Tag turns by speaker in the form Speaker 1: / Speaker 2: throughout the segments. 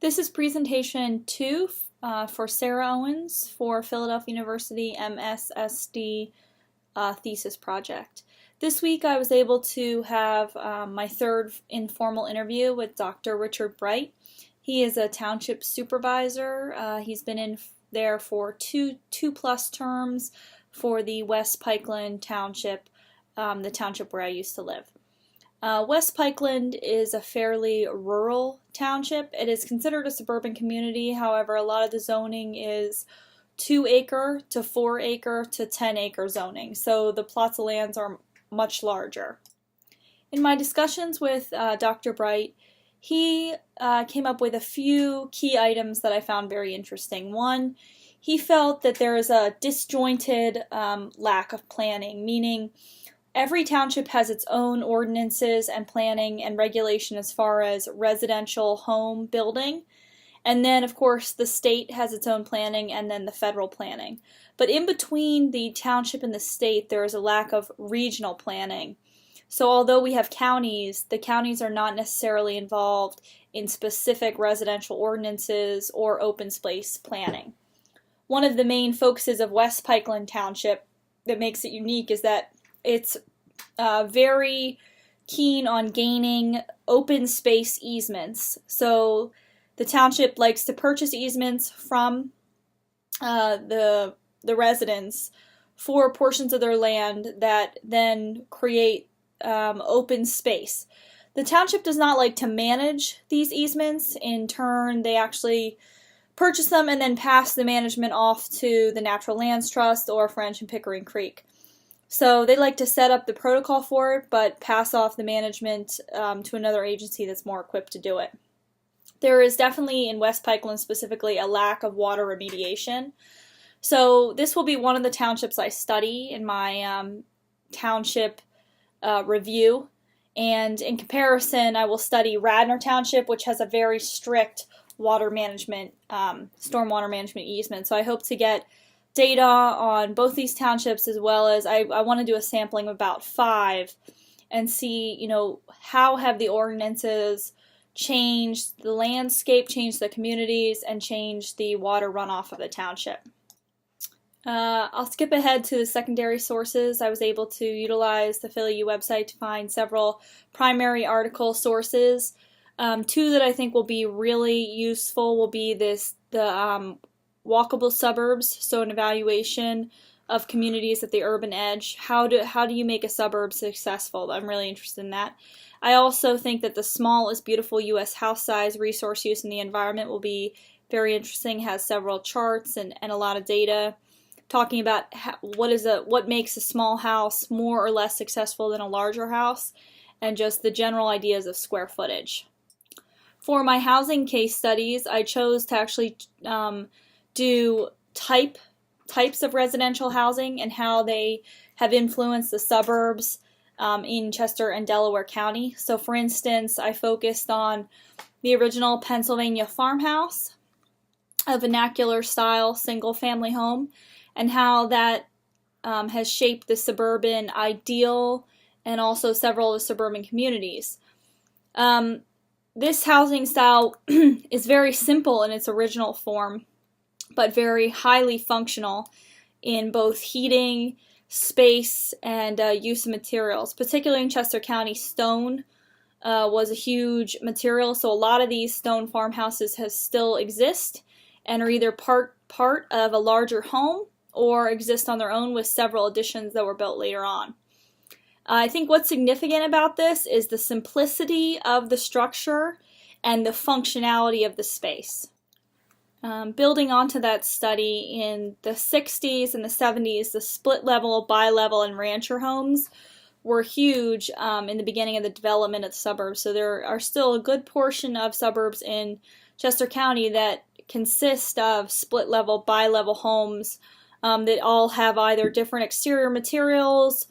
Speaker 1: This is presentation 2 for Sarah Owens for Philadelphia University MSSD thesis project. This week I was able to have my third informal interview with Dr. Richard Bright. He is a township supervisor. He's been in there for two plus terms for the West Pikeland Township, the township where I used to live. West Pikeland is a fairly rural township. It is considered a suburban community. However, a lot of the zoning is 2-acre to 4-acre to 10-acre zoning. So the plots of lands are much larger. In my discussions with Dr. Bright, he came up with a few key items that I found very interesting. One, he felt that there is a disjointed lack of planning, meaning every township has its own ordinances and planning and regulation as far as residential home building. And then, of course, the state has its own planning and then the federal planning. But in between the township and the state, there is a lack of regional planning. So although we have counties, the counties are not necessarily involved in specific residential ordinances or open space planning. One of the main focuses of West Pikeland Township that makes it unique is that it's very keen on gaining open space easements. So the township likes to purchase easements from the residents for portions of their land that then create open space. The township does not like to manage these easements. In turn, they actually purchase them and then pass the management off to the Natural Lands Trust or French and Pickering Creek. So they like to set up the protocol for it, but pass off the management to another agency that's more equipped to do it. There is definitely, in West Pikeland specifically, a lack of water remediation. So this will be one of the townships I study in my township review. And in comparison, I will study Radnor Township, which has a very strict water management, stormwater management easement. So I hope to get data on both these townships, as well as I want to do a sampling of about 5 and see, how have the ordinances changed the landscape, changed the communities, and changed the water runoff of the township. I'll skip ahead to the secondary sources. I was able to utilize the PhillyU website to find several primary article sources. 2 that I think will be really useful will be the walkable suburbs, so an evaluation of communities at the urban edge. How do you make a suburb successful? I'm really interested in that. I also think that the Small is Beautiful U.S. House Size Resource Use in the Environment will be very interesting. It has several charts and a lot of data talking about what makes a small house more or less successful than a larger house, and just the general ideas of square footage. For my housing case studies, I chose to actually do types of residential housing and how they have influenced the suburbs in Chester and Delaware County. So for instance, I focused on the original Pennsylvania farmhouse, a vernacular style single family home, and how that has shaped the suburban ideal and also several of the suburban communities. This housing style is very simple in its original form, but very highly functional in both heating, space, and use of materials. Particularly in Chester County, stone was a huge material, so a lot of these stone farmhouses still exist and are either part of a larger home or exist on their own with several additions that were built later on. I think what's significant about this is the simplicity of the structure and the functionality of the space. Building onto that study, in the 60s and the 70s, the split-level, bi-level, and rancher homes were huge in the beginning of the development of the suburbs. So there are still a good portion of suburbs in Chester County that consist of split-level, bi-level homes that all have either different exterior materials,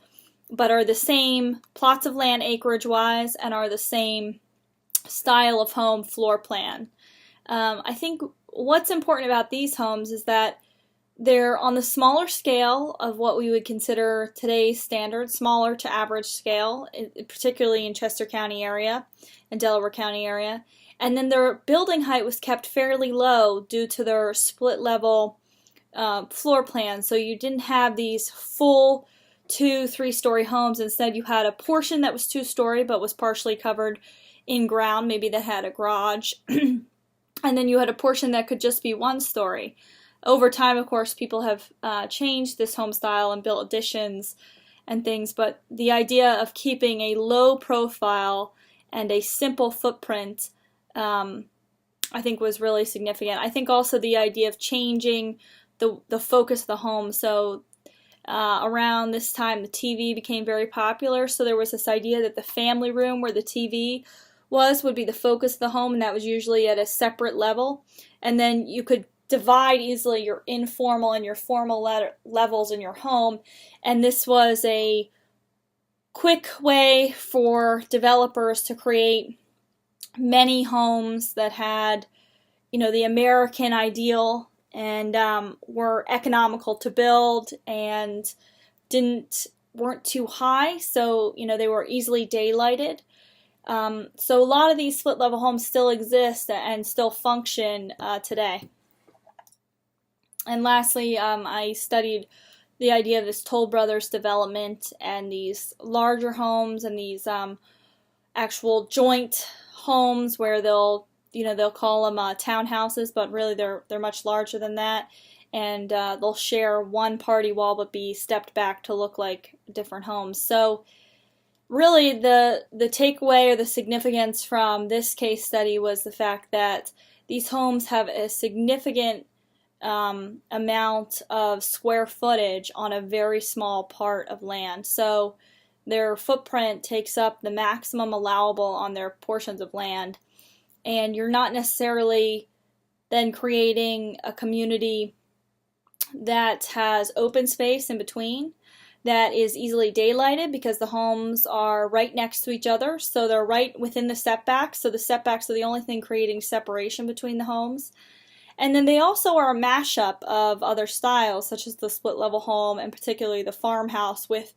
Speaker 1: but are the same plots of land acreage-wise and are the same style of home floor plan. I think what's important about these homes is that they're on the smaller scale of what we would consider today's standard, smaller to average scale, particularly in Chester County area and Delaware County area. And then their building height was kept fairly low due to their split level floor plan. So you didn't have these full 2-3-story homes. Instead, you had a portion that was 2-story but was partially covered in ground, maybe that had a garage. And then you had a portion that could just be 1-story. Over time, of course, people have changed this home style and built additions and things, but the idea of keeping a low profile and a simple footprint I think was really significant. I think also the idea of changing the focus of the home. So around this time the TV became very popular, so there was this idea that the family room where the TV would be the focus of the home, and that was usually at a separate level. And then you could divide easily your informal and your formal levels in your home, and this was a quick way for developers to create many homes that had, the American ideal and were economical to build and weren't too high, so they were easily daylighted. So a lot of these split level homes still exist and still function today. And lastly, I studied the idea of this Toll Brothers development and these larger homes and these actual joint homes where they'll call them townhouses, but really they're much larger than that, and they'll share one party wall but be stepped back to look like different homes. So really the takeaway or the significance from this case study was the fact that these homes have a significant amount of square footage on a very small part of land. So their footprint takes up the maximum allowable on their portions of land, and you're not necessarily then creating a community that has open space in between that is easily daylighted, because the homes are right next to each other, so they're right within the setbacks. So the setbacks are the only thing creating separation between the homes. And then they also are a mashup of other styles, such as the split level home and particularly the farmhouse with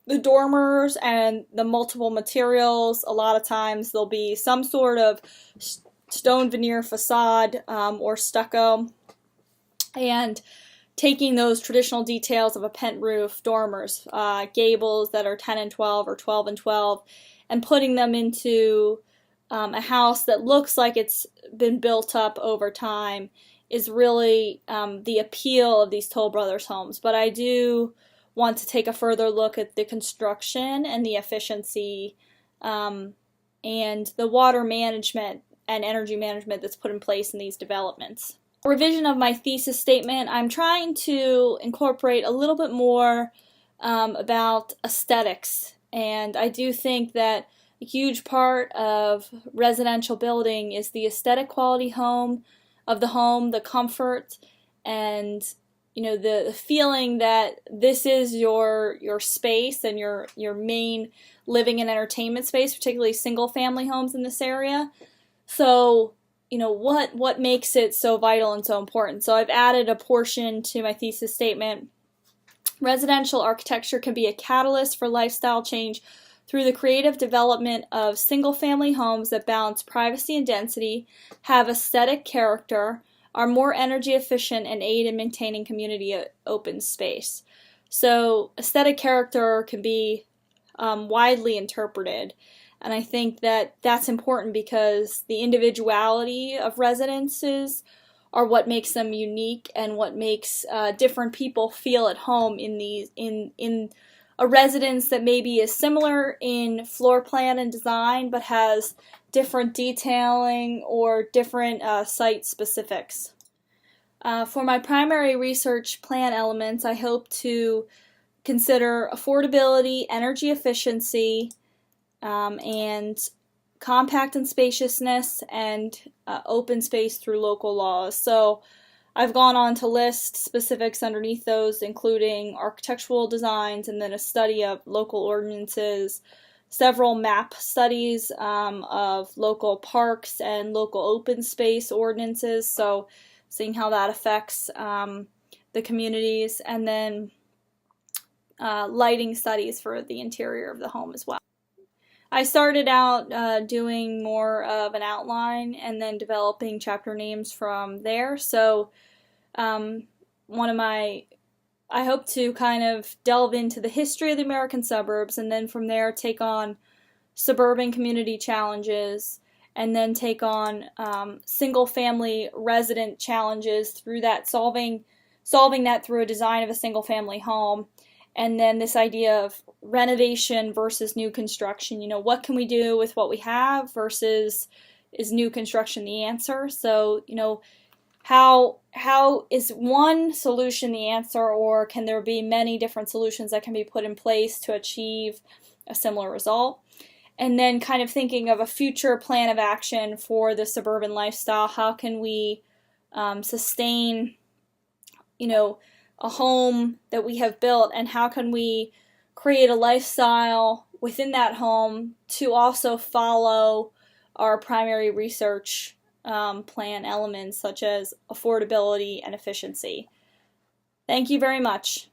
Speaker 1: the dormers and the multiple materials. A lot of times there'll be some sort of stone veneer facade or stucco, and taking those traditional details of a pent roof, dormers, gables that are 10 and 12 or 12 and 12, and putting them into a house that looks like it's been built up over time is really the appeal of these Toll Brothers homes. But I do want to take a further look at the construction and the efficiency and the water management and energy management that's put in place in these developments. A revision of my thesis statement, I'm trying to incorporate a little bit more about aesthetics, and I do think that a huge part of residential building is the aesthetic quality of the home, the comfort, and the feeling that this is your space and your main living and entertainment space, particularly single family homes in this area. So what makes it so vital and so important? So I've added a portion to my thesis statement. Residential architecture can be a catalyst for lifestyle change through the creative development of single-family homes that balance privacy and density, have aesthetic character, are more energy efficient, and aid in maintaining community open space. So aesthetic character can be widely interpreted, and I think that that's important because the individuality of residences are what makes them unique and what makes different people feel at home in a residence that maybe is similar in floor plan and design but has different detailing or different site specifics. For my primary research plan elements, I hope to consider affordability, energy efficiency, and compact and spaciousness, and open space through local laws. So I've gone on to list specifics underneath those, including architectural designs and then a study of local ordinances, several map studies of local parks and local open space ordinances, so seeing how that affects the communities, and then lighting studies for the interior of the home as well. I started out doing more of an outline and then developing chapter names from there. So I hope to kind of delve into the history of the American suburbs, and then from there take on suburban community challenges, and then take on single-family resident challenges through that, solving that through a design of a single-family home. And then this idea of renovation versus new construction. What can we do with what we have versus is new construction the answer? So, how is one solution the answer, or can there be many different solutions that can be put in place to achieve a similar result? And then kind of thinking of a future plan of action for the suburban lifestyle. How can we sustain, a home that we have built, and how can we create a lifestyle within that home to also follow our primary research plan elements such as affordability and efficiency. Thank you very much.